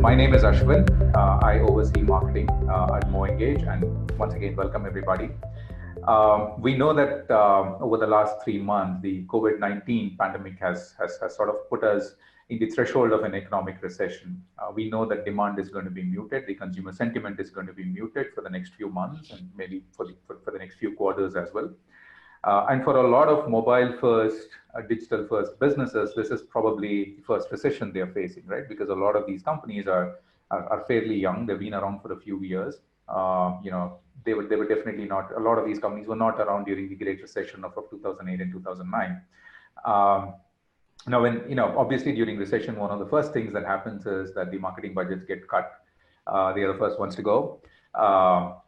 My name is Ashwin. I oversee marketing at MoEngage, and once again, welcome everybody. We know that over the last 3 months, the COVID-19 pandemic has sort of put us in the threshold of an economic recession. We know that demand is going to be muted, the consumer sentiment is going to be muted for the next few months and maybe for the next few quarters as well. And for a lot of mobile first, digital first businesses, this is probably the first recession they're facing, right? Because a lot of these companies are fairly young. They've been around for a few years. They were definitely not, a lot of these companies were not around during the Great Recession of 2008 and 2009. Now, obviously during recession, one of the first things that happens is that the marketing budgets get cut. They are the first ones to go.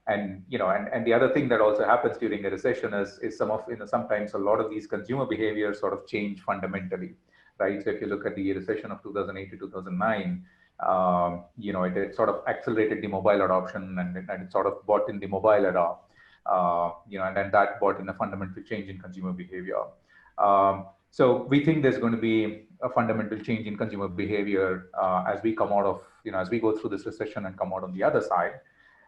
And the other thing that also happens during a recession is sometimes a lot of these consumer behaviors sort of change fundamentally, right? So if you look at the recession of 2008 to 2009, it sort of accelerated the mobile adoption and it sort of brought in the mobile era, and then that brought in a fundamental change in consumer behavior. So we think there's going to be a fundamental change in consumer behavior as we come out of, as we go through this recession and come out on the other side.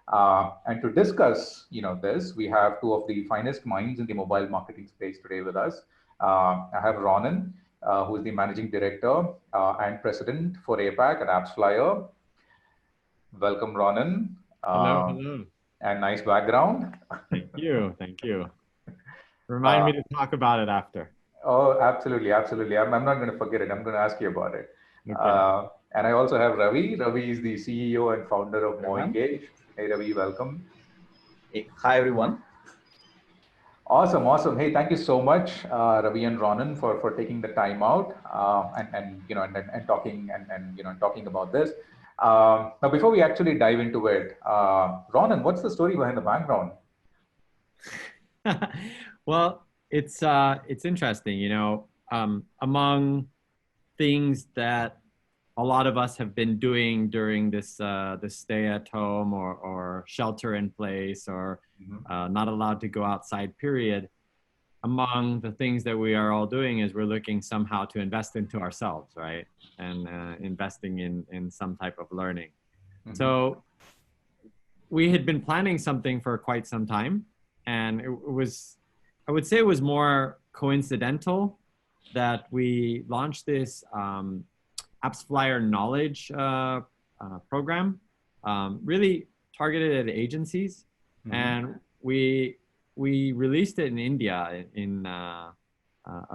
And to discuss, this, we have two of the finest minds in the mobile marketing space today with us. I have Ronen, who is the managing director and president for APAC at AppsFlyer. Welcome, Ronen. Hello. And nice background. Thank you. Remind me to talk about it after. Oh, absolutely. I'm not going to forget it. I'm going to ask you about it. Okay. And I also have Ravi. Ravi is the CEO and founder of MoEngage. Hey, Ravi, welcome. Hey, hi, everyone. Awesome. Hey, thank you so much, Ravi and Ronen, for taking the time out and talking and talking about this. Now, before we actually dive into it, Ronen, what's the story behind the background? Well, it's interesting, among things that a lot of us have been doing during this stay at home or shelter in place or not allowed to go outside period. Among the things that we are all doing is we're looking somehow to invest into ourselves, right? And investing in some type of learning. So we had been planning something for quite some time, and I would say it was more coincidental that we launched this AppsFlyer knowledge program, really targeted at agencies, and we released it in India in a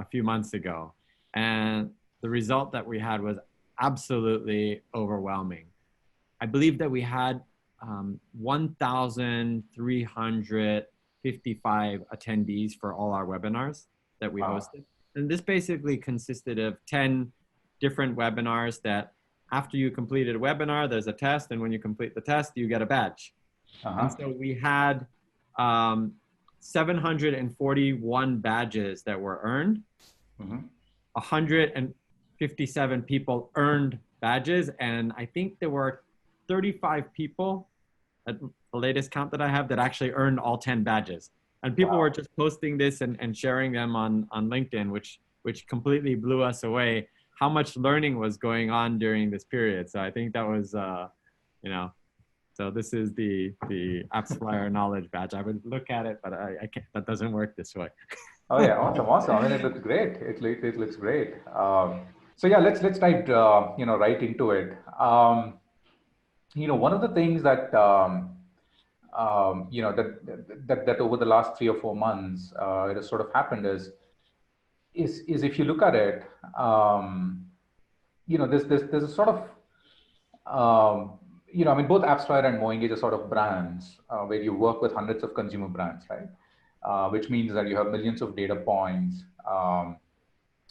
few months ago, and the result that we had was absolutely overwhelming. I believe that we had 1,355 attendees for all our webinars that we hosted, and this basically consisted of 10 different webinars that after you completed a webinar, there's a test, and when you complete the test, you get a badge. And so we had 741 badges that were earned. 157 people earned badges, and I think there were 35 people at the latest count that I have that actually earned all 10 badges. And people were just posting this and sharing them on LinkedIn, which completely blew us away, how much learning was going on during this period. So I think that was, so this is the AppsFlyer knowledge badge. I would look at it, but I can't, that doesn't work this way. Oh yeah, awesome. I mean, it looks great. It looks great. So yeah, let's dive, right into it. One of the things that, that over the last 3 or 4 months, it has sort of happened is if you look at it, there's a sort of, both AppsFlyer and MoEngage are sort of brands where you work with hundreds of consumer brands, right? Which means that you have millions of data points,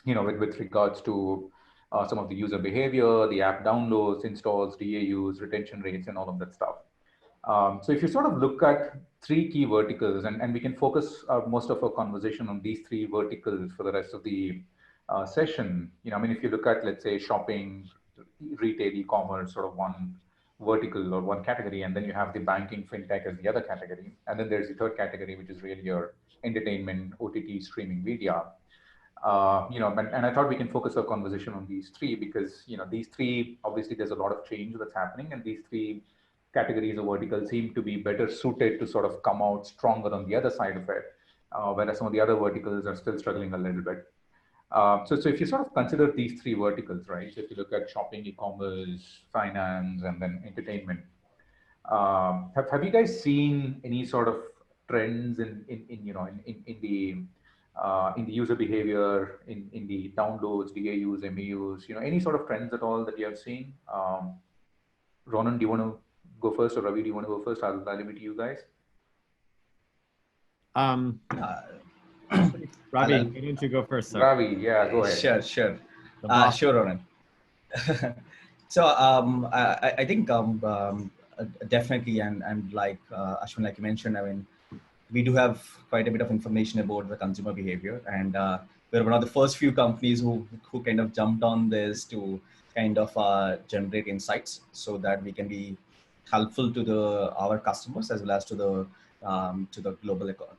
with regards to some of the user behavior, the app downloads, installs, DAUs, retention rates, and all of that stuff. So if you sort of look at 3 key verticals, and we can focus most of our conversation on these 3 verticals for the rest of the session. If you look at, let's say, shopping, retail, e-commerce, sort of one vertical or one category, and then you have the banking, fintech as the other category. And then there's the third category, which is really your entertainment, OTT, streaming media. And I thought we can focus our conversation on these three because, these three, obviously there's a lot of change that's happening, and these three categories or verticals seem to be better suited to sort of come out stronger on the other side of it, whereas some of the other verticals are still struggling a little bit. So if you sort of consider these three verticals, right? So if you look at shopping, e-commerce, finance, and then entertainment, have you guys seen any sort of trends in the user behavior, in the downloads, DAUs, MAUs, any sort of trends at all that you have seen? Ronen, do you want to go first, or Ravi, do you want to go first? I'll leave it to you guys. Um, Ravi, why don't you go first, sir? Ravi, yeah, go ahead. Sure. The boss. Sure, Ronen. So I think definitely, and like Ashwin, like you mentioned, I mean, we do have quite a bit of information about the consumer behavior, and we're one of the first few companies who kind of jumped on this to kind of generate insights so that we can be helpful to our customers as well as to the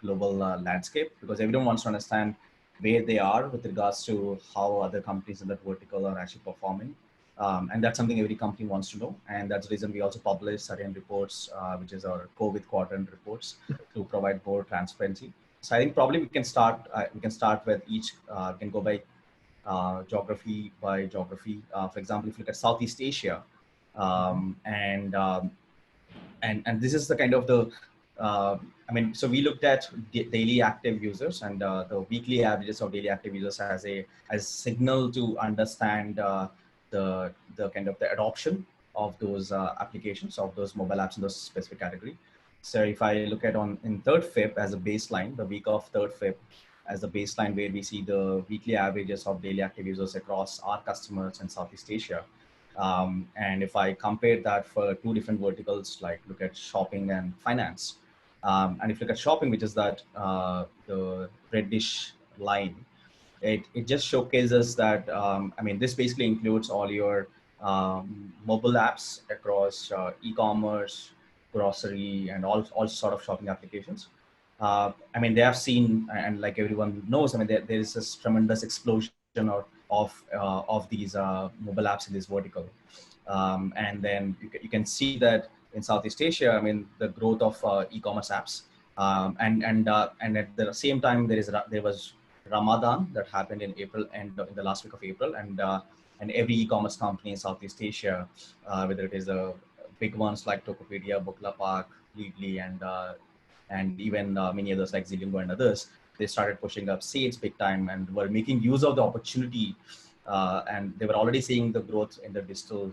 global landscape, because everyone wants to understand where they are with regards to how other companies in that vertical are actually performing. And that's something every company wants to know. And that's the reason we also publish certain reports, which is our COVID quadrant reports, to provide more transparency. So I think probably we can start with each, can go by geography by geography. For example, if you look at Southeast Asia, and this is the kind of so we looked at daily active users and the weekly averages of daily active users as signal to understand the kind of the adoption of those applications, of those mobile apps in those specific category. So if I look at in 3rd Feb as a baseline, the week of 3rd Feb as a baseline, where we see the weekly averages of daily active users across our customers in Southeast Asia. And if I compare that for two different verticals, like look at shopping and finance, and if you look at shopping, which is that the reddish line, it just showcases that, this basically includes all your mobile apps across e-commerce, grocery, and all sort of shopping applications. They have seen, and like everyone knows, there is this tremendous explosion of these mobile apps in this vertical. And then you can see that in Southeast Asia, the growth of e-commerce apps, and at the same time there was Ramadan that happened in April, and in the last week of April, and every e-commerce company in Southeast Asia, whether it is big ones like Tokopedia, Booklapak, Leadly, and even many others like Zilingo and others, they started pushing up sales big time and were making use of the opportunity, and they were already seeing the growth in the digital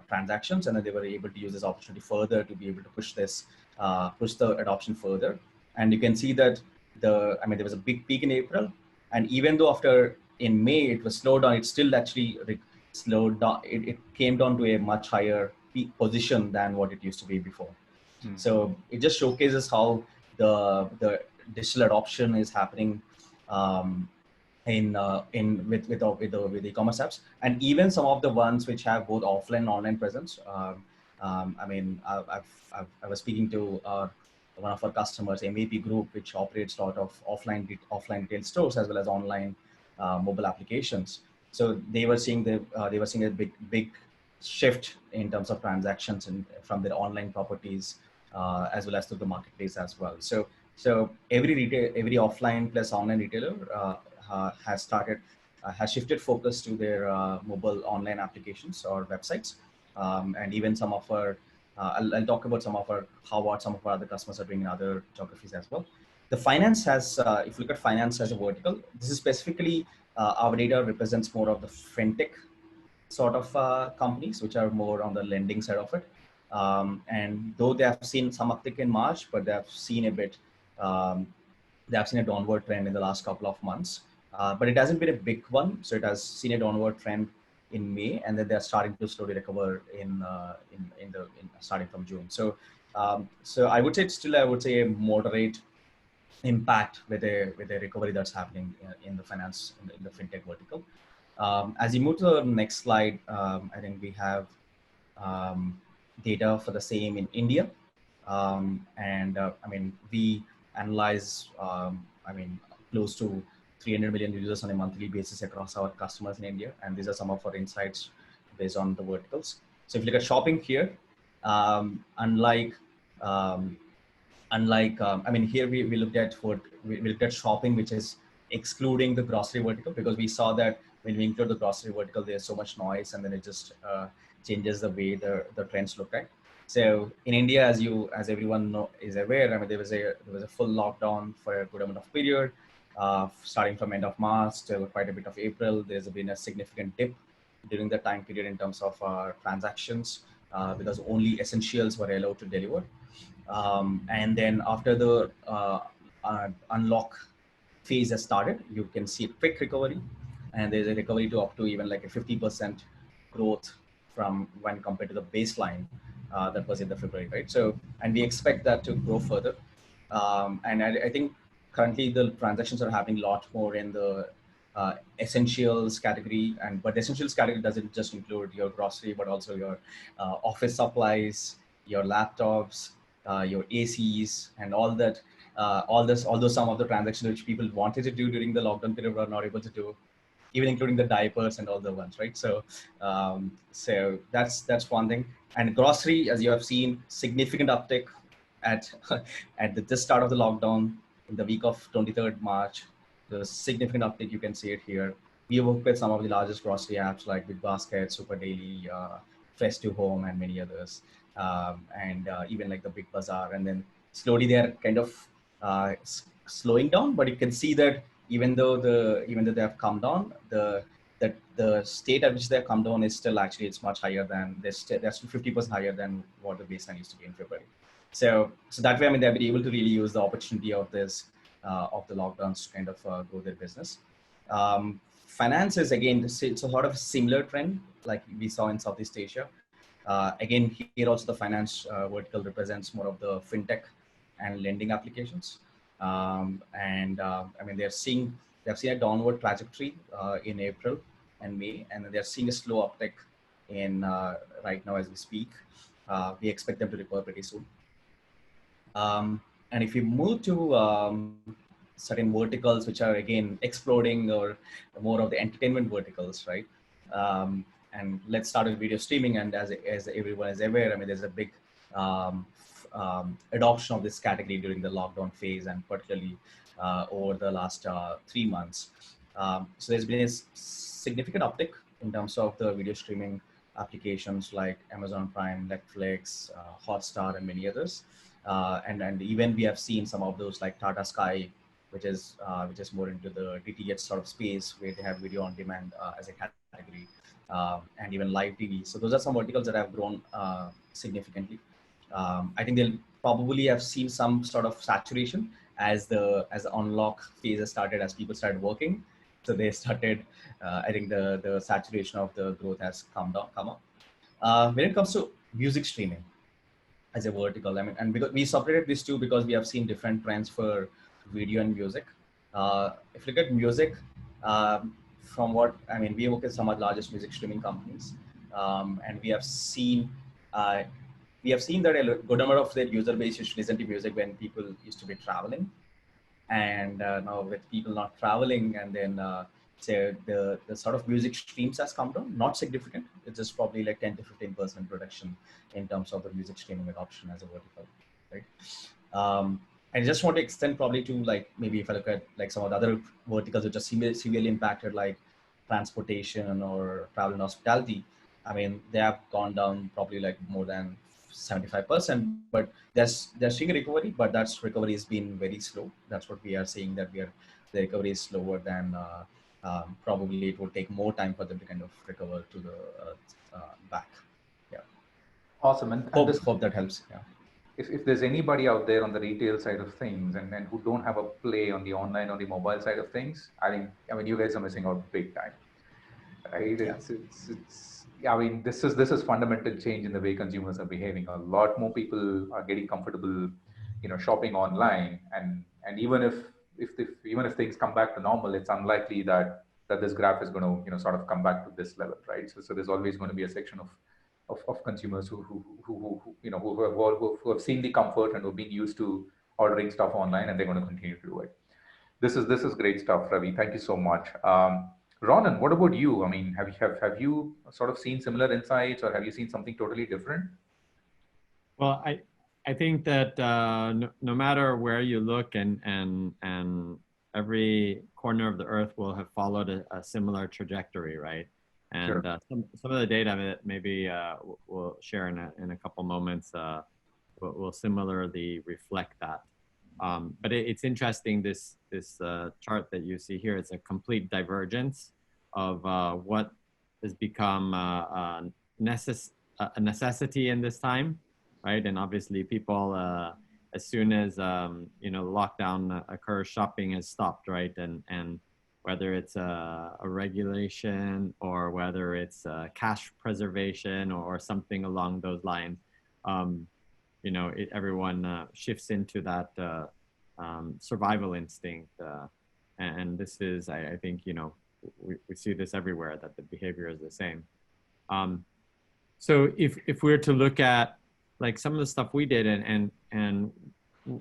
transactions, and then they were able to use this opportunity further to be able to push the adoption further. And you can see that there was a big peak in April, and even though in May it was slowed down, it still actually slowed down. It came down to a much higher peak position than what it used to be before. So it just showcases how the digital adoption is happening with e-commerce apps, and even some of the ones which have both offline and online presence. I was speaking to one of our customers, MAP Group, which operates a lot of offline retail stores as well as online mobile applications. So they were seeing a big shift in terms of transactions from their online properties as well as to the marketplace as well. So every offline plus online retailer has shifted focus to their mobile online applications or websites, and even some of our I'll talk about some of our other customers are doing in other geographies as well. The finance has, if you look at finance as a vertical, this is specifically our data represents more of the fintech sort of companies, which are more on the lending side of it. And though they have seen some uptick in March, but they have seen a downward trend in the last couple of months. But it hasn't been a big one. So it has seen a downward trend in May, and then they're starting to slowly recover starting from June. So I would say a moderate impact with a recovery that's happening in the finance, in the fintech vertical. As you move to the next slide, I think we have data for the same in India. We analyze, close to 300 million users on a monthly basis across our customers in India. And these are some of our insights based on the verticals. So if you look at shopping here, unlike I mean, here we looked at we looked at shopping, which is excluding the grocery vertical, because we saw that when we include the grocery vertical, there's so much noise, and then it just changes the way the trends look like. So in India, as everyone is aware, I mean, there was a full lockdown for a good amount of period, starting from end of March till quite a bit of April. There's been a significant dip during the time period in terms of transactions, because only essentials were allowed to deliver. And then after the unlock phase has started, you can see a quick recovery, and there's a recovery to up to even like a 50% growth from when compared to the baseline that was in the February, right? So, and we expect that to grow further. And I think currently the transactions are happening a lot more in the essentials category, but the essentials category doesn't just include your grocery, but also your office supplies, your laptops, your ACs, and all that. Although some of the transactions which people wanted to do during the lockdown period were not able to do, even including the diapers and all the ones, right? So, so that's one thing. And grocery, as you have seen, significant uptick at the start of the lockdown in the week of 23rd March. The significant uptick, you can see it here. We work with some of the largest grocery apps like Big Basket, Super Daily, Fresh to Home, and many others, and even like the Big Bazaar. And then slowly they are kind of slowing down, but you can see that even though they have come down, the state at which they have come down is still actually it's much higher than that's 50% higher than what the baseline used to be in February. So that way, I mean, they've been able to really use the opportunity of this of the lockdowns to kind of grow their business. Finances, again, it's a sort of similar trend like we saw in Southeast Asia. Again, here also the finance vertical represents more of the fintech and lending applications. I mean, they've seen a downward trajectory in April and May, and they're seeing a slow uptick in right now as we speak. We expect them to recover pretty soon. And if you move to certain verticals which are again exploding, or more of the entertainment verticals, right? And let's start with video streaming. And as everyone is aware, I mean, there's a big adoption of this category during the lockdown phase, and particularly over the last 3 months. So there's been a significant uptick in terms of the video streaming applications like Amazon Prime, Netflix, Hotstar, and many others. And even we have seen some of those like Tata Sky, which is more into the DTH sort of space, where they have video on demand as a category, and even live TV. So those are some verticals that have grown significantly. I think they'll probably have seen some sort of saturation as the unlock phase has started, as people started working. So they started, I think the saturation of the growth has come up. When it comes to music streaming as a vertical, I mean, and because we separated these two because we have seen different trends for video and music. If you look at music, from what, I mean, we work with some of the largest music streaming companies, and we have seen that a good number of their user base used to listen to music when people used to be traveling. And now with people not traveling, and then so the sort of music streams has come down, not significant. It's just probably like 10 to 15% reduction in terms of the music streaming adoption as a vertical, right? I just want to extend probably to like, maybe if I look at like some of the other verticals which are severely impacted, like transportation or travel and hospitality. I mean, they have gone down probably like more than 75%, but they're seeing a recovery, but that recovery has been very slow. That's what we are seeing, that the recovery is slower than probably it will take more time for them to kind of recover to the back. Yeah. Awesome. And hope that helps. Yeah. If there's anybody out there on the retail side of things and who don't have a play on the online or the mobile side of things, I mean, you guys are missing out big time, right? Yeah. I mean, this is fundamental change in the way consumers are behaving. A lot more people are getting comfortable, shopping online, and even if things come back to normal, it's unlikely that this graph is going to sort of come back to this level, right? So there's always going to be a section of consumers who have seen the comfort and who've been used to ordering stuff online, and they're going to continue to do it. This is great stuff, Ravi. Thank you so much. Ronen, what about you? I mean, have you sort of seen similar insights, or have you seen something totally different? Well, I think that no matter where you look, and every corner of the earth will have followed a similar trajectory, right? And Sure. some of the data that maybe we'll share in a couple moments will similarly reflect that. But it's interesting, this chart that you see here. It's a complete divergence of what has become a necessity in this time, right? And obviously people, as soon as lockdown occurs, shopping has stopped, right? And whether it's a regulation, or whether it's cash preservation, or something along those lines, everyone shifts into that survival instinct. And this is, I think, we see this everywhere, that the behavior is the same. So if we were to look at like some of the stuff we did, and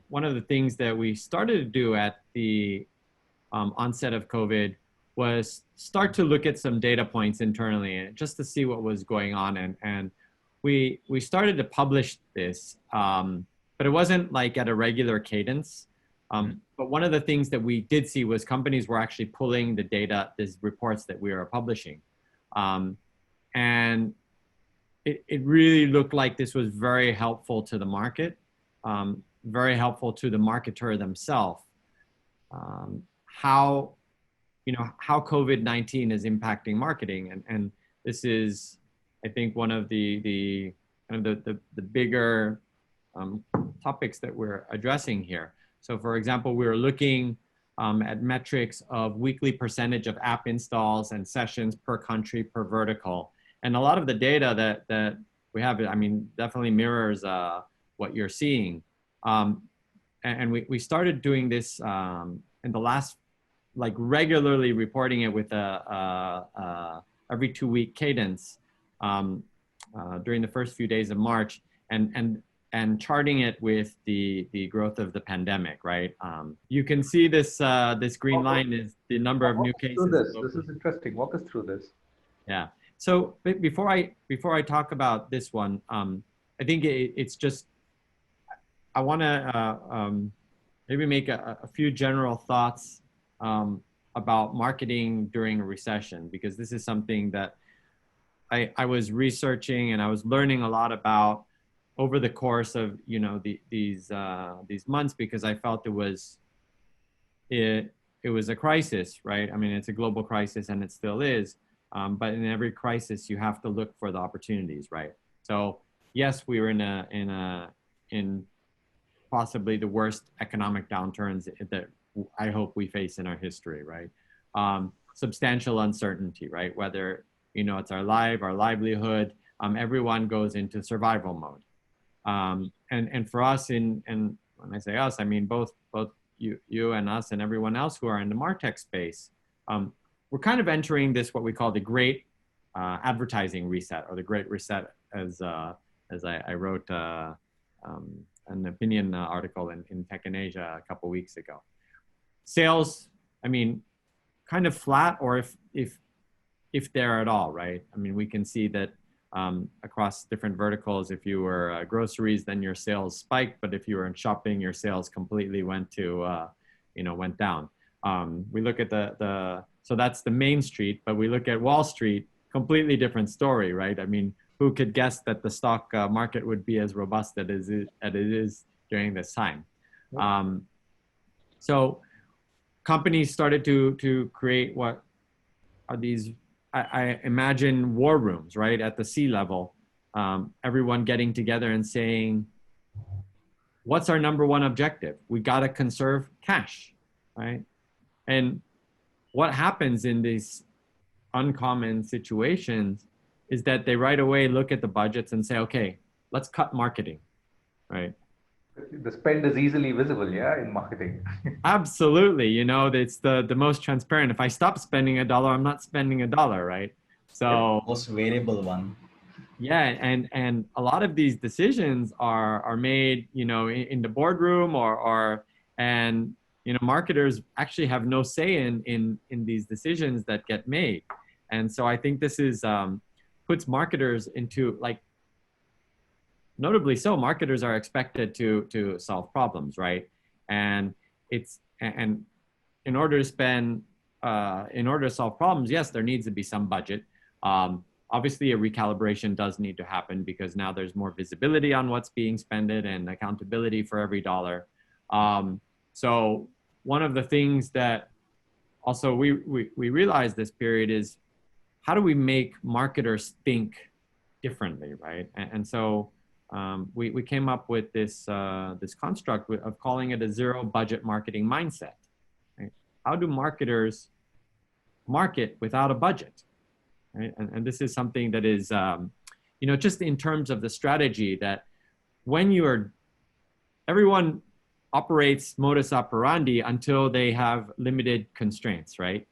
one of the things that we started to do at the onset of COVID was start to look at some data points internally, just to see what was going on. And we started to publish this, but it wasn't like at a regular cadence. But one of the things that we did see was companies were actually pulling the data, these reports that we were publishing. And it really looked like this was very helpful to the market, very helpful to the marketer themselves. How COVID-19 is impacting marketing. And this is, I think, one of the bigger topics that we're addressing here. So for example, we were looking at metrics of weekly percentage of app installs and sessions per country, per vertical. And a lot of the data that we have, I mean, definitely mirrors what you're seeing. And we started doing this in the last, like regularly reporting it with a every 2-week cadence during the first few days of March, and charting it with the growth of the pandemic, right? You can see this this green line is the number of new cases. This is interesting. Walk us through this. Yeah. So before I talk about this one, I think it's just, I want to maybe make a few general thoughts about marketing during a recession, because this is something that I was researching and I was learning a lot about over the course of these months, because I felt it was a crisis, right? I mean, it's a global crisis, and it still is. But in every crisis, you have to look for the opportunities, right? So yes, we were in possibly the worst economic downturns that I hope we face in our history, right? Substantial uncertainty, right? Whether it's our livelihood, everyone goes into survival mode. And for us, and when I say us, I mean both you and us and everyone else who are in the MarTech space. We're kind of entering this, what we call the great advertising reset, or the great reset, as I wrote an opinion article in Tech in Asia a couple weeks ago. Sales, I mean, kind of flat, or if they're at all, right? I mean, we can see that across different verticals. If you were groceries, then your sales spiked, but if you were in shopping, your sales completely went down. We look at so that's the main street, but we look at Wall Street, completely different story, right? I mean, who could guess that the stock market would be as robust as it is during this time? So companies started to create what are these, I imagine, war rooms, right? At the C-level, everyone getting together and saying, what's our number one objective? We got to conserve cash, right? And what happens in these uncommon situations is that they right away look at the budgets and say, okay, let's cut marketing, right? The spend is easily visible, yeah, in marketing. Absolutely. It's the most transparent. If I stop spending $1, I'm not spending $1, right? So most variable one. Yeah, and a lot of these decisions are made, in the boardroom, and marketers actually have no say in these decisions that get made. And so I think this is puts marketers into, like, notably so, marketers are expected to solve problems, right? And in order to spend, in order to solve problems, yes, there needs to be some budget. Obviously, a recalibration does need to happen because now there's more visibility on what's being spent and accountability for every dollar. So one of the things that also we realized this period is, how do we make marketers think differently, right? And so we came up with this this construct of calling it a zero budget marketing mindset. Right? How do marketers market without a budget? Right? And this is something that is, just in terms of the strategy, that when you are, everyone operates modus operandi until they have limited constraints, right?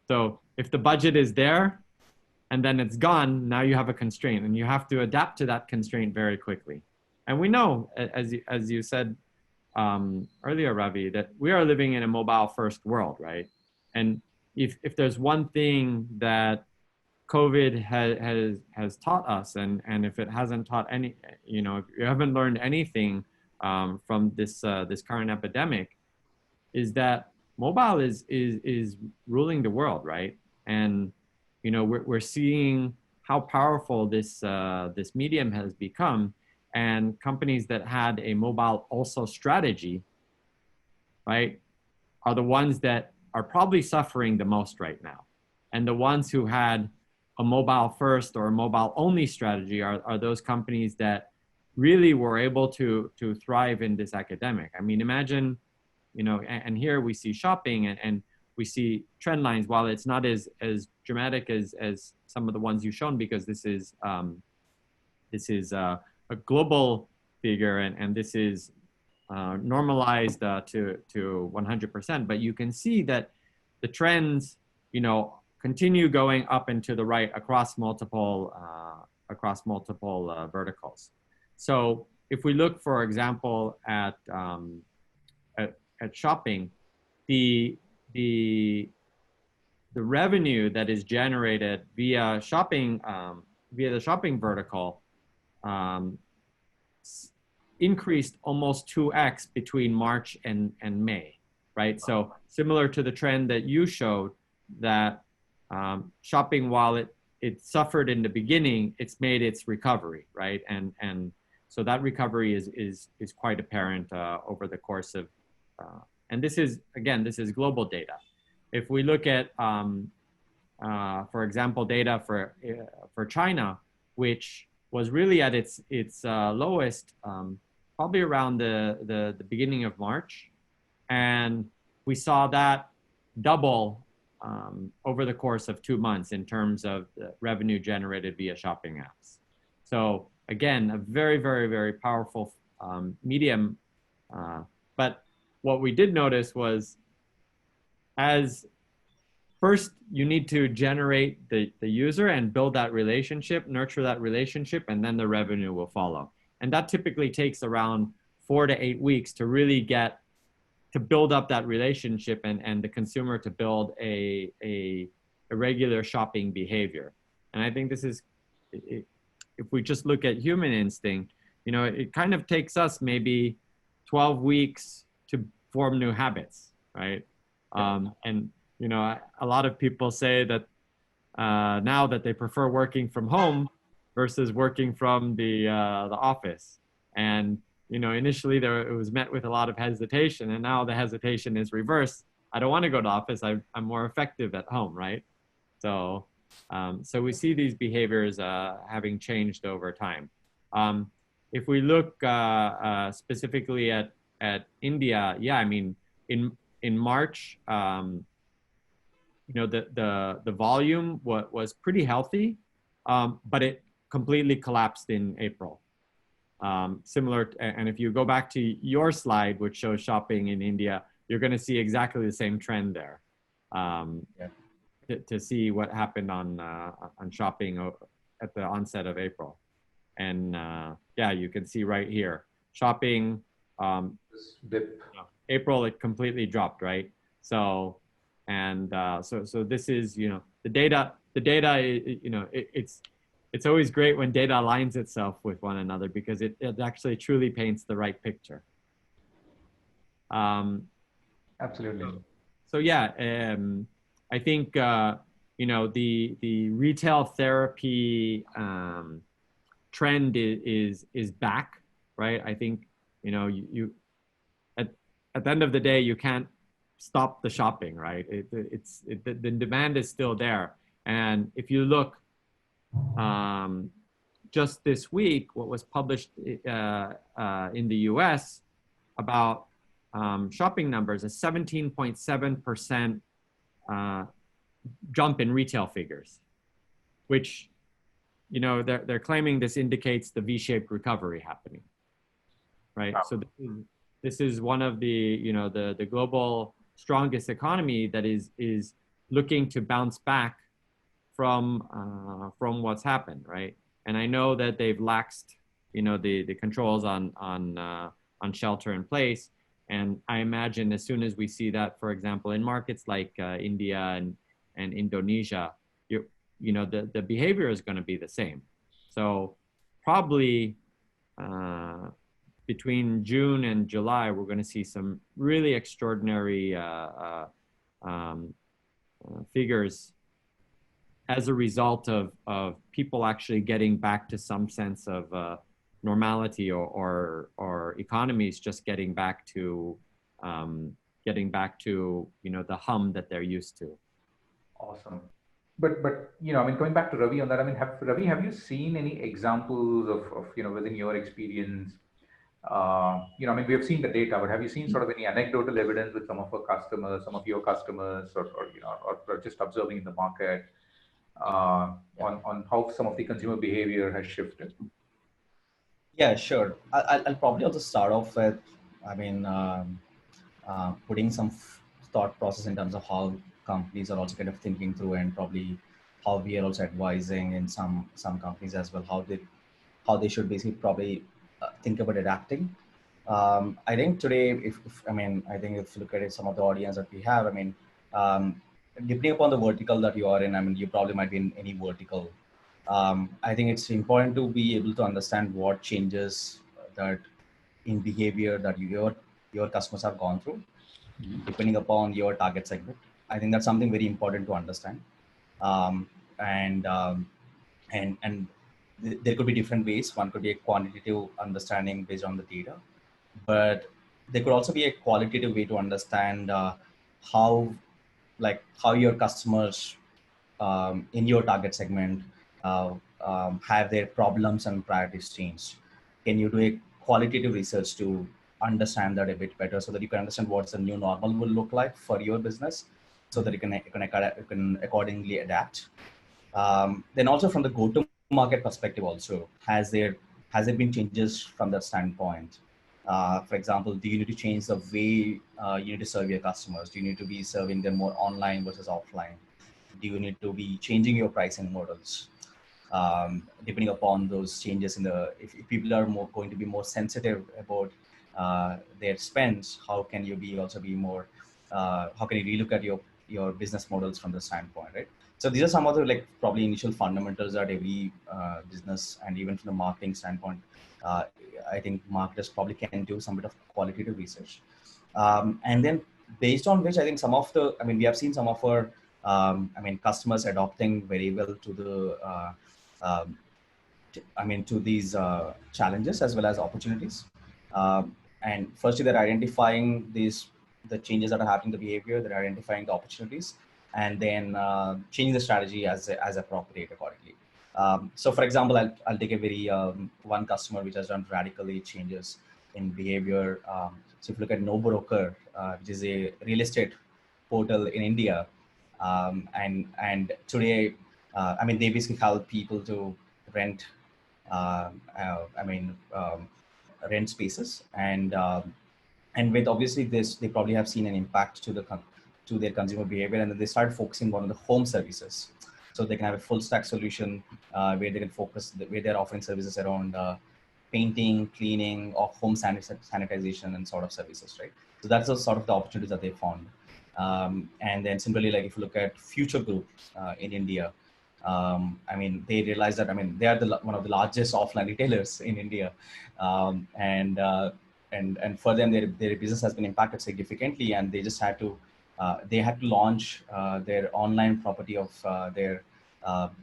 So if the budget is there and then it's gone, now you have a constraint and you have to adapt to that constraint very quickly. And we know, as you said earlier, Ravi, that we are living in a mobile first world, right? And if there's one thing that COVID has taught us, and if it hasn't taught any, if you haven't learned anything from this current epidemic, is that mobile is ruling the world, right? And we're seeing how powerful this medium has become, and companies that had a mobile also strategy, right, are the ones that are probably suffering the most right now, and the ones who had a mobile first or a mobile only strategy are those companies that really were able to thrive in this academic. I mean, imagine, and here we see shopping and we see trend lines. While it's not as dramatic as some of the ones you've shown, because this is a global figure, and this is normalized to 100%. But you can see that the trends, continue going up and to the right across multiple verticals. So if we look, for example, at shopping, the revenue that is generated via shopping, via the shopping vertical, increased almost 2x between March and May, right? So similar to the trend that you showed, that shopping, while it suffered in the beginning, it's made its recovery, right? And so that recovery is quite apparent over the course of, and this is global data. If we look at, for example, data for China, which was really at its lowest, probably around the beginning of March, and we saw that double over the course of 2 months in terms of the revenue generated via shopping apps. So again, a very, very, very powerful medium. But what we did notice was, as first, you need to generate the user and build that relationship, nurture that relationship, and then the revenue will follow. And that typically takes around 4 to 8 weeks to really to build up that relationship and the consumer to build a regular shopping behavior. And I think this is, if we just look at human instinct, it kind of takes us maybe 12 weeks to form new habits, right? And a lot of people say that now that they prefer working from home versus working from the office. And initially it was met with a lot of hesitation, and now the hesitation is reversed. I don't want to go to office. I'm more effective at home, right? So so we see these behaviors having changed over time. If we look specifically at India, yeah, I mean, in March, the volume was pretty healthy, but it completely collapsed in April. Similar, and if you go back to your slide, which shows shopping in India, you're going to see exactly the same trend there. To see what happened on shopping at the onset of April. And yeah, you can see right here, shopping. Dip. April it completely dropped, right? So, and so this is, you know, the data, you know, it's always great when data aligns itself with one another because it actually truly paints the right picture. Absolutely. So yeah, I think you know, the retail therapy trend is back, right? I think, you know, you at the end of the day, you can't stop the shopping, right? The demand is still there, and if you look, just this week, what was published in the U.S. about shopping numbers, a 17.7% jump in retail figures, which, you know, they're claiming this indicates the V-shaped recovery happening, right? Wow. So this is one of the, you know, the global strongest economy that is looking to bounce back from what's happened, right? And I know that they've laxed, you know, the controls on shelter in place. And I imagine as soon as we see that, for example, in markets like India and Indonesia, you know, the behavior is going to be the same. So probably between June and July, we're going to see some really extraordinary figures as a result of people actually getting back to some sense of normality, or economies just getting back to you know, the hum that they're used to. Awesome. But you know, I mean, going back to Ravi on that, I mean, Ravi, have you seen any examples of you know, within your experience? You know, I mean, we have seen the data, but have you seen sort of any anecdotal evidence with some of our customers, some of your customers, or you know, or just observing in the market on how some of the consumer behavior has shifted? Yeah, sure. I'll probably also start off with, I mean, putting some thought process in terms of how companies are also kind of thinking through, and probably how we are also advising in some companies as well, how they should basically probably think about adapting. I think today, if I mean, I think if you look at it, some of the audience that we have, I mean, depending upon the vertical that you are in, I mean, you probably might be in any vertical. I think it's important to be able to understand what changes that in behavior that your customers have gone through, depending upon your target segment. I think that's something very important to understand. Um, and there could be different ways. One could be a quantitative understanding based on the data, but there could also be a qualitative way to understand how your customers in your target segment have their problems and priorities changed. Can you do a qualitative research to understand that a bit better, so that you can understand what the new normal will look like for your business, so that you can accordingly adapt. Then also from the go-to-market perspective, also has there been changes from that standpoint? For example, do you need to change the way you need to serve your customers? Do you need to be serving them more online versus offline? Do you need to be changing your pricing models? Depending upon those changes if people are going to be more sensitive about their spends, how can you be more, how can you relook at your business models from the standpoint, right? So these are some of the probably initial fundamentals that every business, and even from the marketing standpoint, I think marketers probably can do some bit of qualitative research. And then based on which, I think we have seen some of our customers adopting very well to the to these challenges as well as opportunities. And firstly, they're identifying the changes that are happening to behavior, they're identifying the opportunities, and then changing the strategy as appropriate accordingly. So for example, I'll take a very one customer which has done radically changes in behavior. So if you look at No Broker, which is a real estate portal in India, and today, they basically help people to rent, rent spaces, and with obviously this, they probably have seen an impact to their consumer behavior, and then they start focusing on the home services, so they can have a full stack solution where they can focus, where they're offering services around painting, cleaning, or home sanitization and sort of services, right? So that's the sort of the opportunities that they found. And then similarly, like if you look at Future Group in India, I mean, they realized that, I mean, they are one of the largest offline retailers in India. And for them, their business has been impacted significantly, and they had to launch their online property of their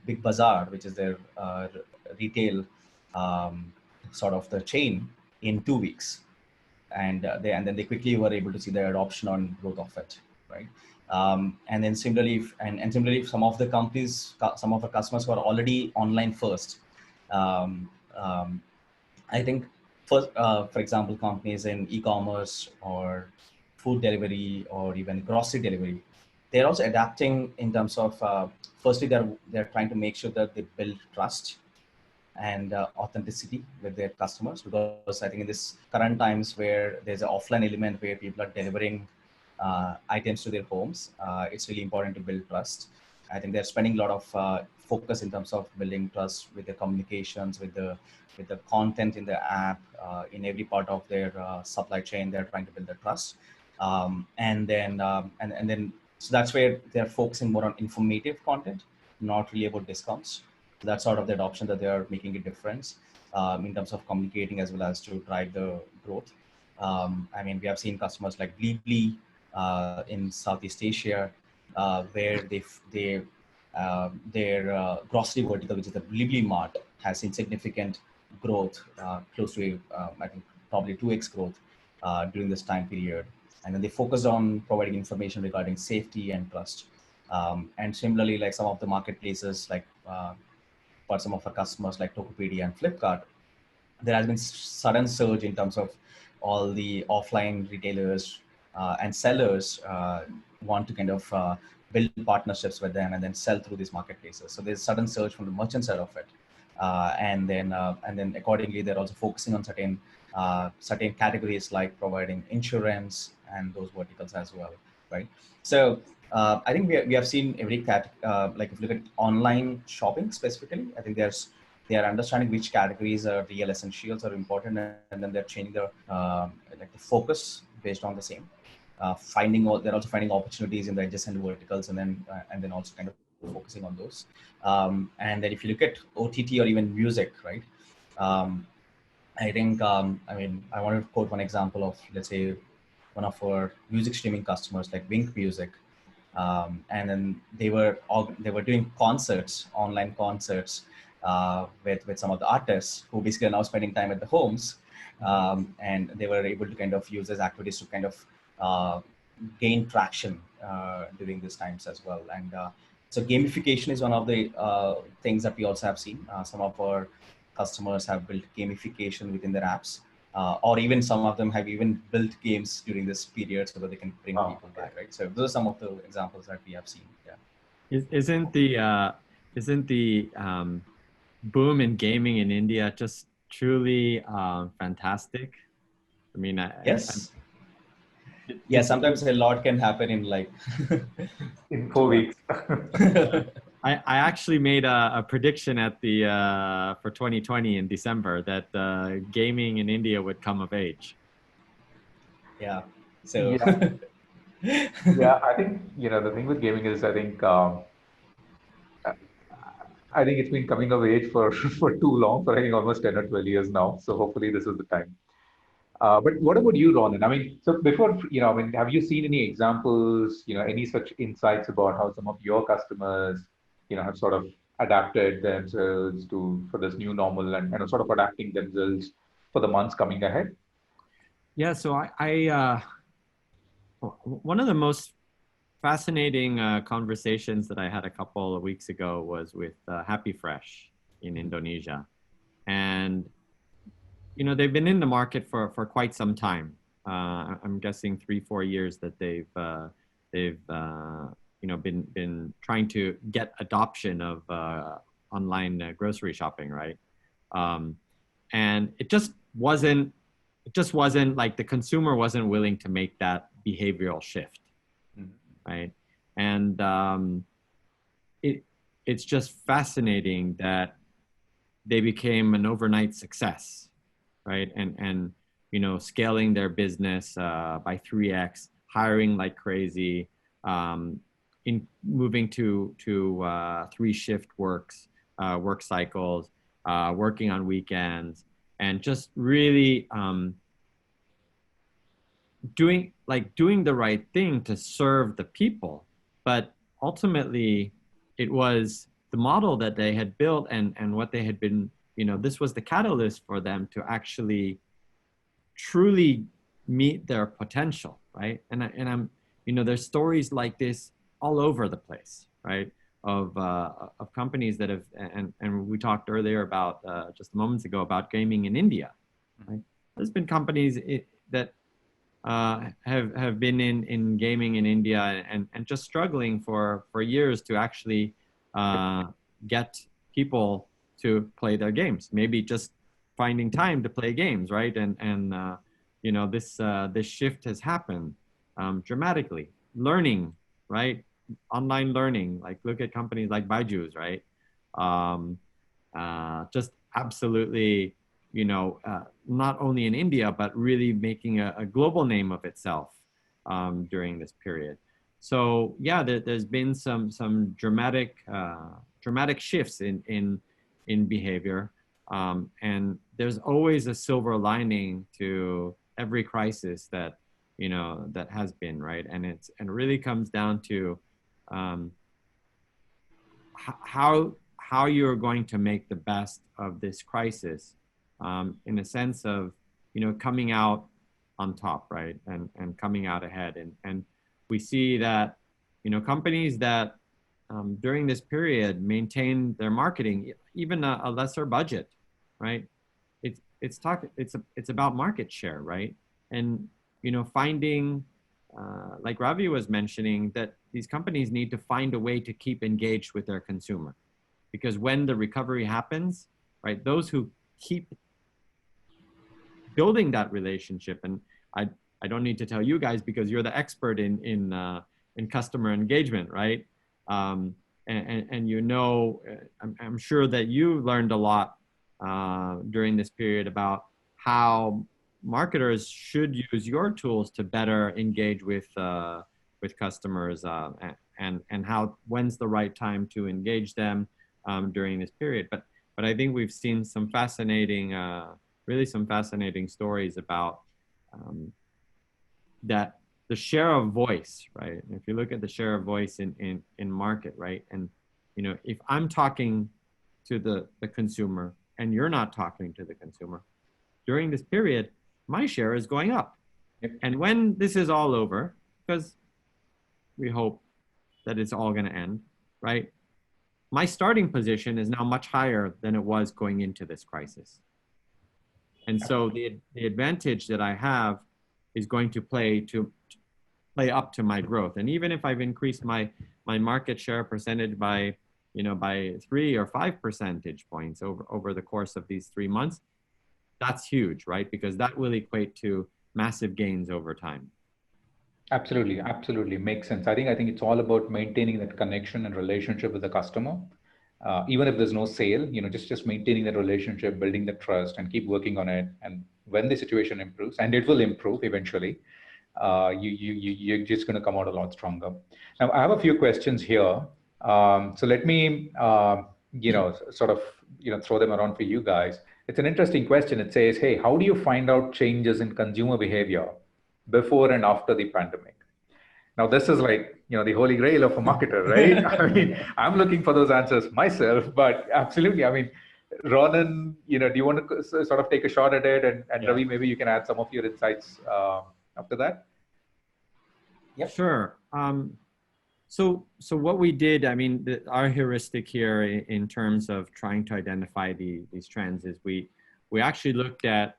Big Bazaar, which is their retail sort of the chain, in 2 weeks. And then they quickly were able to see the adoption on growth of it, right? And then similarly, some of the companies, some of the customers who are already online first, um, um, I think, for example, companies in e-commerce or food delivery or even grocery delivery, they're also adapting in terms of, firstly, they're trying to make sure that they build trust and authenticity with their customers, because I think in this current times where there's an offline element where people are delivering items to their homes, it's really important to build trust. I think they're spending a lot of focus in terms of building trust with the communications, with the content in the app, in every part of their supply chain. They're trying to build the trust, and then so that's where they're focusing more on informative content, not really about discounts. So that's sort of the adoption that they are making a difference in terms of communicating as well as to drive the growth. I mean, we have seen customers like Bleeply in Southeast Asia, where their grocery vertical, which is the Bleeply Mart, has seen significant growth, close to I think probably 2x growth during this time period. And then they focused on providing information regarding safety and trust. And similarly, like some of the marketplaces, like for some of our customers like Tokopedia and Flipkart, there has been sudden surge in terms of all the offline retailers and sellers want to kind of build partnerships with them and then sell through these marketplaces. So there's sudden surge from the merchant side of it, and then accordingly they're also focusing on certain categories like providing insurance and those verticals as well, right? So I think we have seen every like if you look at online shopping specifically, I think they are understanding which categories are real essentials or important, and then they're changing like the focus based on the same. They're also finding opportunities in the adjacent verticals, and then also kind of focusing on those. And then if you look at OTT or even music, right? I think I mean, I want to quote one example of, let's say, one of our music streaming customers like Wink Music. And then they were doing concerts, online concerts, with some of the artists who basically are now spending time at the homes, and they were able to kind of use these activities to kind of gain traction during these times as well. And so gamification is one of the things that we also have seen. Some of our customers have built gamification within their apps. Or even some of them have even built games during this period so that they can bring people back, right? So those are some of the examples that we have seen. Yeah. Isn't the boom in gaming in India just truly fantastic? I mean, yes. Yeah, sometimes a lot can happen in like in 4 weeks. I actually made a prediction at the for 2020 in December that gaming in India would come of age. Yeah. So yeah, I think the thing with gaming is I think it's been coming of age for for too long, for I think almost 10 or 12 years now. So hopefully this is the time. But what about you, Ronen? I mean, so before, I mean, have you seen any examples, any such insights about how some of your customers, have sort of adapted themselves for this new normal and sort of adapting themselves for the months coming ahead? Yeah, so one of the most fascinating conversations that I had a couple of weeks ago was with Happy Fresh in Indonesia. And they've been in the market for quite some time. I'm guessing 3-4 years that they've been trying to get adoption of online grocery shopping, right? And it just wasn't like the consumer wasn't willing to make that behavioral shift, right? And it's just fascinating that they became an overnight success. right? And scaling their business by 3x, hiring like crazy, in moving to 3-shift work cycles, working on weekends, and just really doing the right thing to serve the people. But ultimately, it was the model that they had built and what they had been, this was the catalyst for them to actually truly meet their potential, right? And I'm, there's stories like this all over the place, right? Of companies that have, and we talked earlier about just moments ago about gaming in India, right? There's been companies that have been in gaming in India and just struggling for years to actually get people to play their games. Maybe just finding time to play games, right? And this shift has happened dramatically. Learning, right? Online learning, like look at companies like Byju's, right? Just absolutely, not only in India, but really making a global name of itself during this period. So yeah, there's been some dramatic shifts in behavior, and there's always a silver lining to every crisis that that has been, right? And it really comes down to how you're going to make the best of this crisis, in a sense of, coming out on top, right? And coming out ahead. And we see that, companies that during this period maintain their marketing, even a lesser budget, right? It's about market share, right? And, finding, like Ravi was mentioning, that these companies need to find a way to keep engaged with their consumer. Because when the recovery happens, right, those who keep building that relationship, and I don't need to tell you guys because you're the expert in customer engagement, right? And I'm sure that you learned a lot during this period about how marketers should use your tools to better engage with customers, and how when's the right time to engage them during this period. But I think we've seen some fascinating, really some fascinating stories about that the share of voice, right? If you look at the share of voice in market, right? And if I'm talking to the consumer and you're not talking to the consumer during this period, my share is going up. Yep. And when this is all over, because we hope that it's all going to end, right? My starting position is now much higher than it was going into this crisis. And so the advantage that I have is going to play up to my growth. And even if I've increased my market share percentage by 3 or 5 percentage points over the course of these 3 months, that's huge, right? Because that will equate to massive gains over time. Absolutely makes sense. I think it's all about maintaining that connection and relationship with the customer, even if there's no sale. Just maintaining that relationship, building the trust, and keep working on it. And when the situation improves, and it will improve eventually, you're just going to come out a lot stronger. Now, I have a few questions here, so let me sort of throw them around for you guys. It's an interesting question. It says, hey, how do you find out changes in consumer behavior before and after the pandemic? Now, this is like, the holy grail of a marketer, right? I mean, I'm looking for those answers myself, but absolutely. I mean, Ronen, do you want to sort of take a shot at it? And Ravi, maybe you can add some of your insights after that. Yep. Sure. So what we did, I mean, our heuristic here in terms of trying to identify these trends is we actually looked at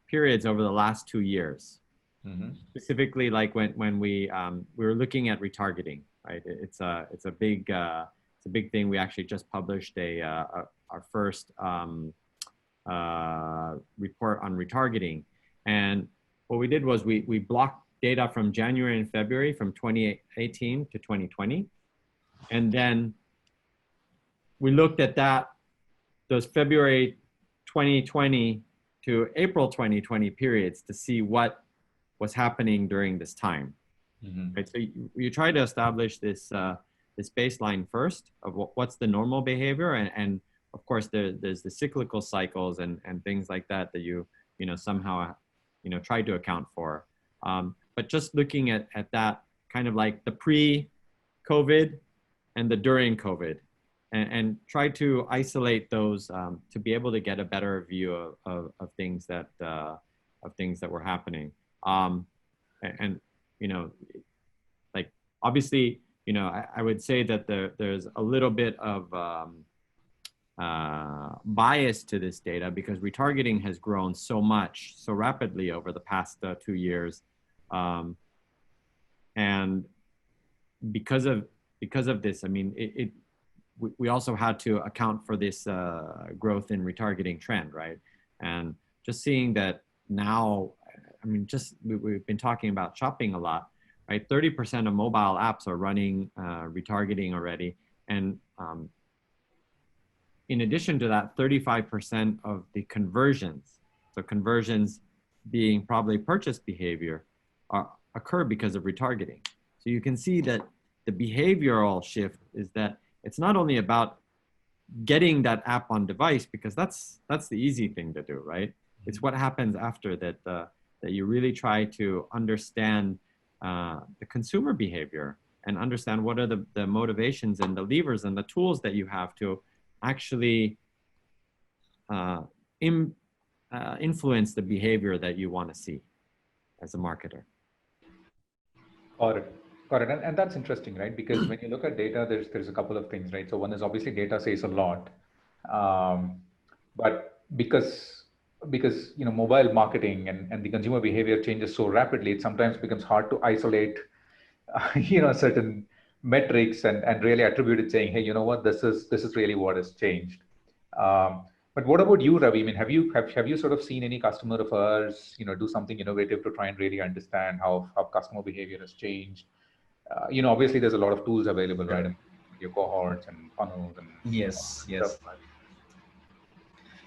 periods over the last 2 years. Mm-hmm. Specifically, like when we were looking at retargeting, right? It's a big thing. We actually just published our first report on retargeting, and what we did was we blocked data from January and February from 2018 to 2020, and then we looked at those February 2020 to April 2020 periods to see what was happening during this time. Right? So you try to establish this this baseline first of what's the normal behavior, and of course there's the cyclical cycles and things like that that you know somehow try to account for. But just looking at that kind of like the pre-COVID and the during COVID, and try to isolate those to be able to get a better view of things that were happening. And like obviously, I would say that there's a little bit of bias to this data because retargeting has grown so much, so rapidly over the past 2 years, and because of this, I mean, we also had to account for this growth in retargeting trend, right? And just seeing that now, I mean, we've been talking about shopping a lot, right? 30% of mobile apps are running retargeting already. And in addition to that, 35% of the conversions, so conversions being probably purchase behavior, occur because of retargeting. So you can see that the behavioral shift is that it's not only about getting that app on device, because that's the easy thing to do, right? It's what happens after that that you really try to understand the consumer behavior and understand what are the motivations and the levers and the tools that you have to actually influence the behavior that you want to see as a marketer. Got it. And that's interesting, right? Because when you look at data, there's a couple of things, right? So one is obviously data says a lot, but because mobile marketing and the consumer behavior changes so rapidly, it sometimes becomes hard to isolate certain metrics and really attribute it, saying, hey, you know what, this is really what has changed. But what about you, Ravi? I mean, have you sort of seen any customer of ours do something innovative to try and really understand how customer behavior has changed? Obviously there's a lot of tools available, right? Your cohorts and funnels and yes. stuff.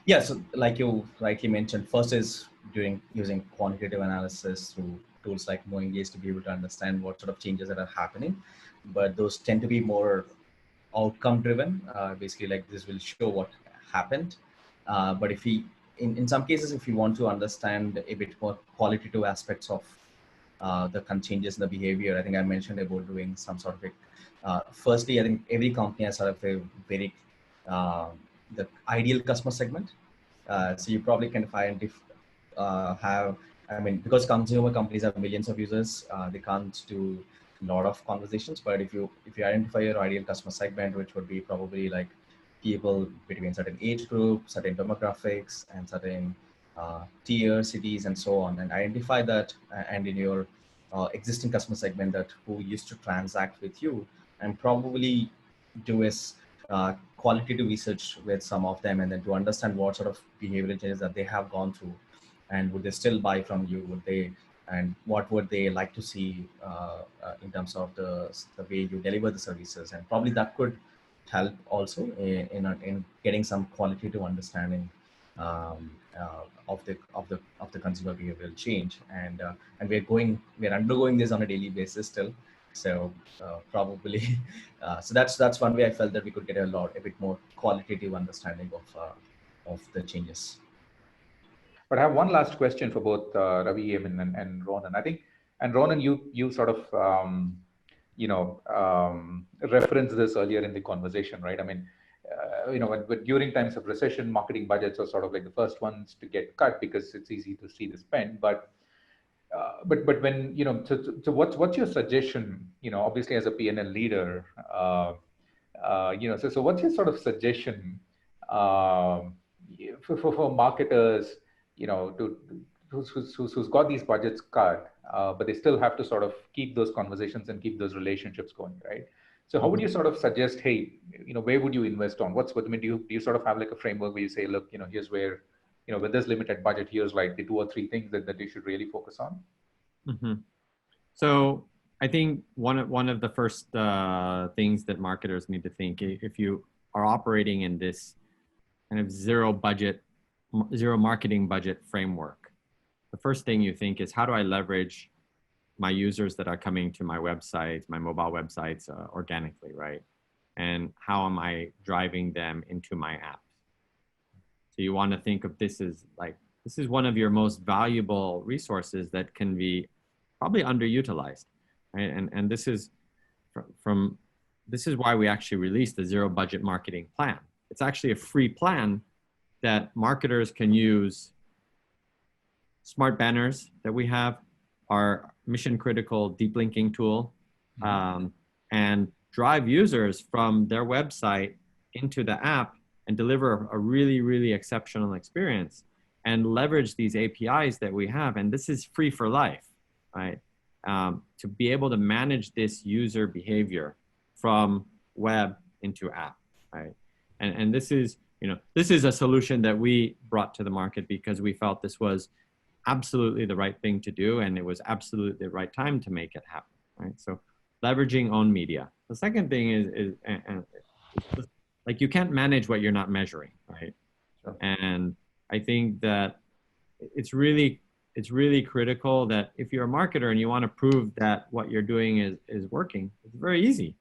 Yeah, so like you rightly mentioned, first is using quantitative analysis through tools like MoEngage to be able to understand what sort of changes that are happening. But those tend to be more outcome driven. Basically, like this will show what happened. But if in some cases, if you want to understand a bit more qualitative aspects of the changes in the behavior, I think I mentioned about doing some sort of firstly, I think every company has sort of a very the ideal customer segment. So you probably can find because consumer companies have millions of users, they can't do a lot of conversations. But if you identify your ideal customer segment, which would be probably like people between certain age group, certain demographics, and certain tier cities and so on, and identify that, and in your existing customer segment that who used to transact with you, and probably do is qualitative research with some of them, and then to understand what sort of behavioral changes that they have gone through, and would they still buy from you, and what would they like to see in terms of the way you deliver the services, and probably that could help also in getting some qualitative understanding of the consumer behavioral change, and we're undergoing this on a daily basis still. So probably, so that's one way I felt that we could get a bit more qualitative understanding of the changes. But I have one last question for both Ravi and Ronen. I think, and Ronen, you sort of referenced this earlier in the conversation, right? I mean, but during times of recession, marketing budgets are sort of like the first ones to get cut because it's easy to see the spend. But when so what's your suggestion? Obviously as a P&L leader, so what's your sort of suggestion for marketers, who's got these budgets cut, but they still have to sort of keep those conversations and keep those relationships going, right? So how would you sort of suggest, hey, where would you invest on? Do you sort of have like a framework where you say, look, here's where, with this limited budget, here's like the 2 or 3 things that they should really focus on? Mm-hmm. So I think one of the first things that marketers need to think, if you are operating in this kind of zero budget zero marketing budget framework, the first thing you think is, how do I leverage my users that are coming to my websites, my mobile websites organically, right? And how am I driving them into my apps? So you want to think of this as like, this is one of your most valuable resources that can be probably underutilized, right? And this is this is why we actually released the zero budget marketing plan. It's actually a free plan that marketers can use. Smart banners that we have, our mission critical deep linking tool, and drive users from their website into the app and deliver a really, really exceptional experience and leverage these APIs that we have. And this is free for life, right? To be able to manage this user behavior from web into app, right? And this is, this is a solution that we brought to the market because we felt this was absolutely the right thing to do, and it was absolutely the right time to make it happen, right? So leveraging own media. The second thing is like, you can't manage what you're not measuring, right? Sure. And I think that it's really critical that if you're a marketer and you want to prove that what you're doing is working, it's very easy.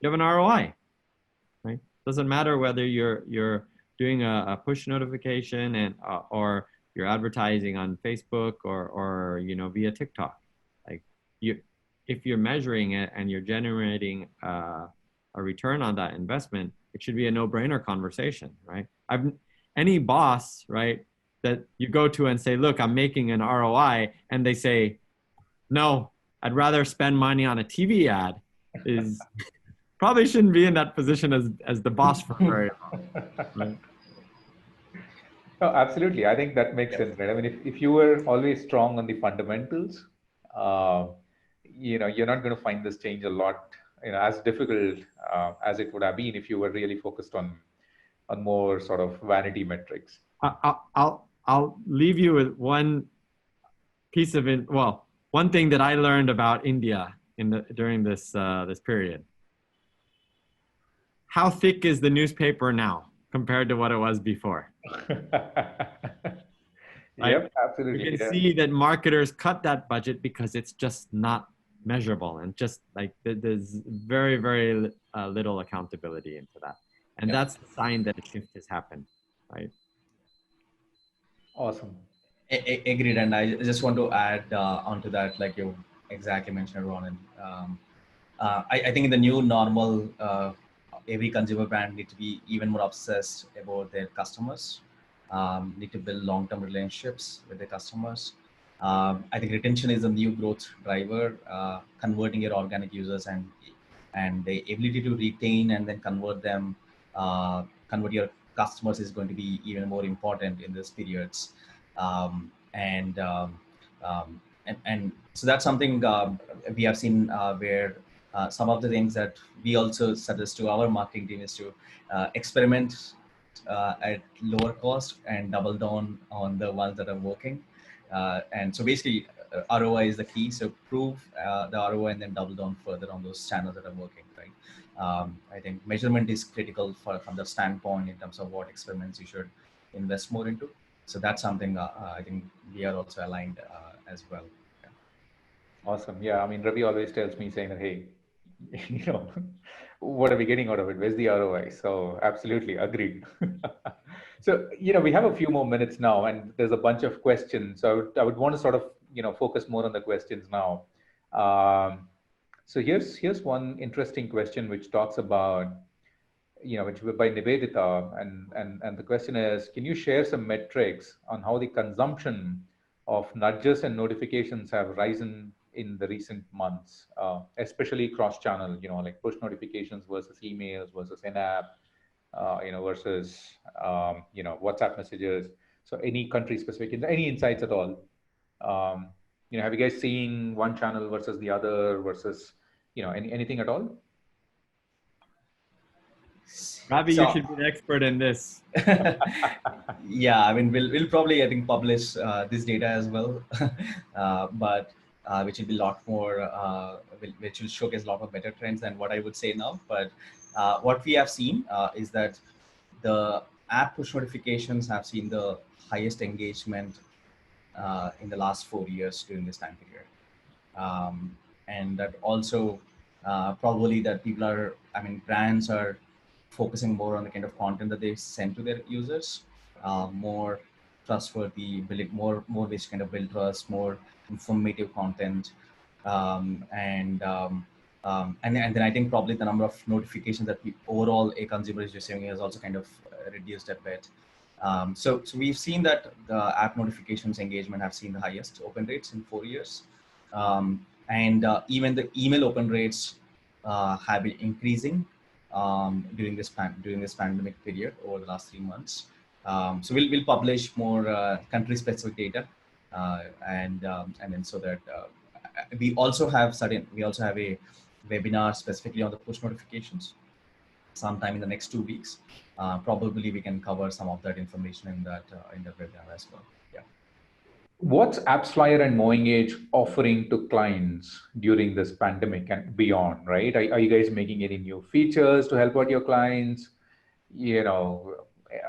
You have an ROI, right? Doesn't matter whether you're doing a push notification and or you're advertising on Facebook or via TikTok. Like, if you're measuring it and you're generating a return on that investment, it should be a no-brainer conversation, right? Any boss, right, that you go to and say, look, I'm making an ROI, and they say, no, I'd rather spend money on a TV ad, is probably shouldn't be in that position as the boss for very long, right? No, absolutely. I think that makes sense, right? I mean, if you were always strong on the fundamentals, you're not going to find this change a lot, as difficult as it would have been if you were really focused on more sort of vanity metrics. I'll leave you with one piece of it. Well, one thing that I learned about India during this period. How thick is the newspaper now compared to what it was before? Yep, absolutely. You can see that marketers cut that budget because it's just not measurable, and just like there's very, very little accountability into that. And that's the sign that a shift has happened, right? Awesome. Agreed. And I just want to add onto that, like you exactly mentioned, Ronen. I think in the new normal, every consumer brand need to be even more obsessed about their customers, need to build long-term relationships with their customers. I think retention is a new growth driver, converting your organic users and the ability to retain and then convert them, convert your customers is going to be even more important in these periods. And so that's something we have seen where some of the things that we also suggest to our marketing team is to experiment at lower cost and double down on the ones that are working. And so basically ROI is the key. So prove the ROI and then double down further on those channels that are working, right? I think measurement is critical from the standpoint in terms of what experiments you should invest more into. So that's something I think we are also aligned as well. Yeah. Awesome. Yeah. I mean, Ravi always tells me saying that, hey, what are we getting out of it? Where's the ROI? So absolutely agreed. So, we have a few more minutes now and there's a bunch of questions. So I would want to sort of, focus more on the questions now. So here's one interesting question which talks about, which by Nivedita, and the question is, can you share some metrics on how the consumption of nudges and notifications have risen in the recent months, especially cross-channel, like push notifications versus emails versus in-app, versus WhatsApp messages. So any country specific, any insights at all? Have you guys seen one channel versus the other versus, anything at all? Ravi, you should be the expert in this. Yeah, I mean, we'll probably, I think, publish this data as well, but which will be a lot more, which will showcase a lot of better trends than what I would say now. But what we have seen is that the app push notifications have seen the highest engagement in the last 4 years during this time period. And that also probably that people are, I mean, brands are focusing more on the kind of content that they send to their users, more trustworthy, building more ways to kind of build trust, more informative content, and then I think probably the number of notifications that overall a consumer is receiving has also kind of reduced a bit. So we've seen that the app notifications engagement have seen the highest open rates in 4 years. And even the email open rates have been increasing during this pandemic period over the last 3 months. So we'll publish more country-specific data, and then so that we also have a webinar specifically on the push notifications sometime in the next 2 weeks. Probably we can cover some of that information in that webinar as well. Yeah. What's AppsFlyer and MoEngage offering to clients during this pandemic and beyond, right? Are you guys making any new features to help out your clients? You know,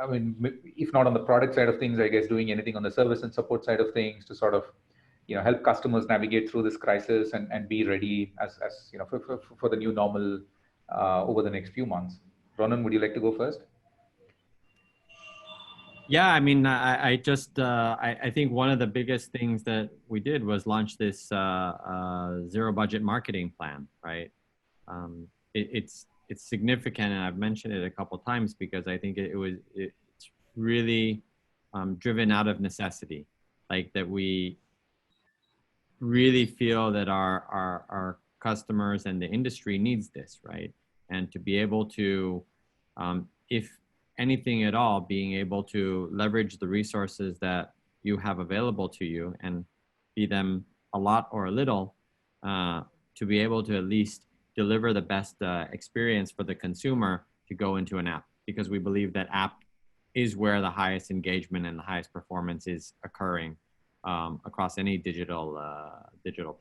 I mean, if not on the product side of things, I guess doing anything on the service and support side of things to sort of, you know, help customers navigate through this crisis and be ready as you know, for the new normal over the next few months. Ronen, would you like to go first? Yeah, I mean, I think one of the biggest things that we did was launch this zero budget marketing plan, right? It's significant, and I've mentioned it a couple of times because I think it's really driven out of necessity, like that we really feel that our customers and the industry needs this, right? And to be able to, if anything at all, being able to leverage the resources that you have available to you, and be them a lot or a little, to be able to at least deliver the best experience for the consumer to go into an app, because we believe that app is where the highest engagement and the highest performance is occurring across any digital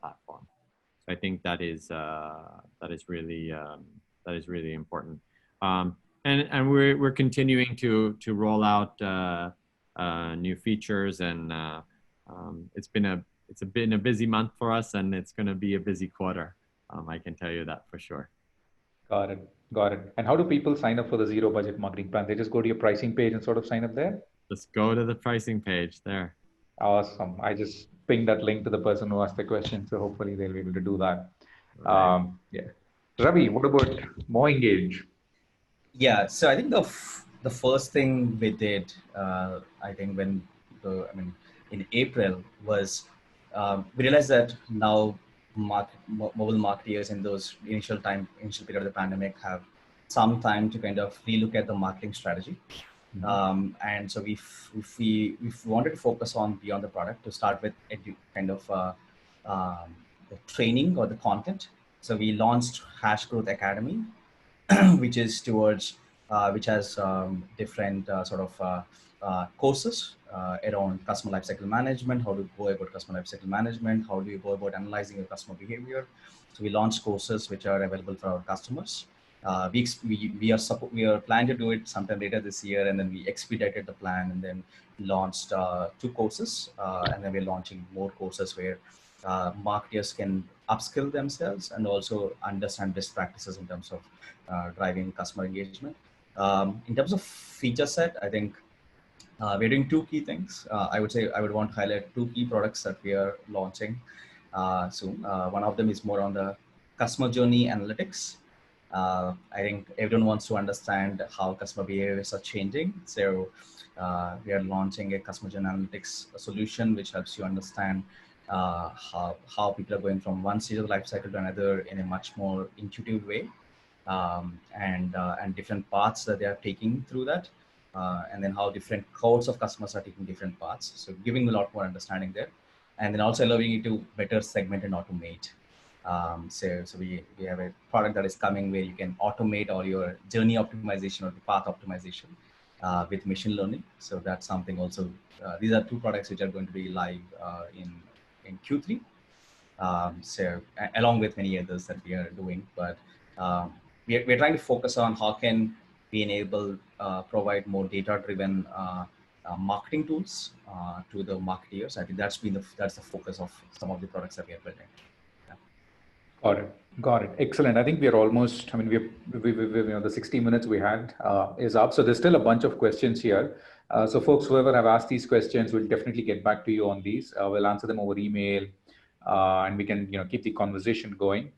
platform. So I think that is really important. And we're continuing to roll out new features, and it's been a busy month for us, and it's going to be a busy quarter. I can tell you that for sure. Got it. And how do people sign up for the zero budget marketing plan? They just go to your pricing page and sort of sign up there? Just go to the pricing page there. Awesome. I just pinged that link to the person who asked the question, so hopefully they'll be able to do that. Right. Yeah. Ravi, what about MoEngage? Yeah, so I think the first thing we did, I think in April was we realized that now mobile marketers in those initial period of the pandemic have some time to kind of relook at the marketing strategy. And so we wanted to focus on beyond the product to start with the training or the content. So we launched Hash Growth Academy, which is which has different courses around customer lifecycle management, how to go about customer lifecycle management, how do you go about analyzing your customer behavior. So we launched courses which are available for our customers. We are planning to do it sometime later this year, and then we expedited the plan and then launched 2 courses, and then we're launching more courses where marketers can upskill themselves and also understand best practices in terms of driving customer engagement. In terms of feature set, I think we're doing 2 key things. I would want to highlight 2 key products that we are launching soon. One of them is more on the customer journey analytics. I think everyone wants to understand how customer behaviors are changing. So we are launching a customer journey analytics solution, which helps you understand how people are going from one stage of the life cycle to another in a much more intuitive way, and different paths that they are taking through that, and then how different cohorts of customers are taking different paths. So giving a lot more understanding there, and then also allowing you to better segment and automate. So we have a product that is coming where you can automate all your journey optimization or the path optimization with machine learning. So that's something also. These are 2 products which are going to be live in Q3. So along with many others that we are doing, but we're trying to focus on how can we enable provide more data-driven marketing tools to the marketeers. I think that's the focus of some of the products that we are building. Got it. Got it. Excellent. I think we are almost, I mean, the 60 minutes we had is up. So there's still a bunch of questions here. So folks, whoever have asked these questions, we'll definitely get back to you on these. We'll answer them over email and we can, keep the conversation going.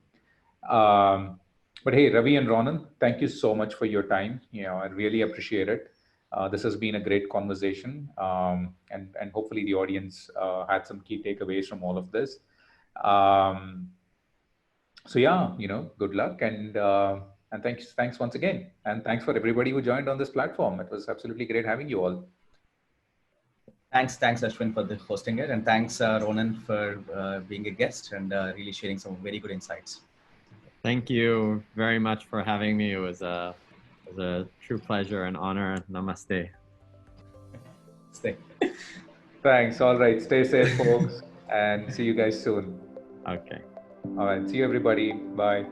But hey, Ravi and Ronen, thank you so much for your time. I really appreciate it. This has been a great conversation, and hopefully the audience had some key takeaways from all of this. So yeah, good luck and thanks once again, and thanks for everybody who joined on this platform. It was absolutely great having you all. Thanks, Ashwin, for the hosting it, and thanks Ronen for being a guest and really sharing some very good insights. Thank you very much for having me. It was a true pleasure and honor. Namaste. Stay. Thanks. All right. Stay safe, folks, and see you guys soon. Okay. All right. See you, everybody. Bye.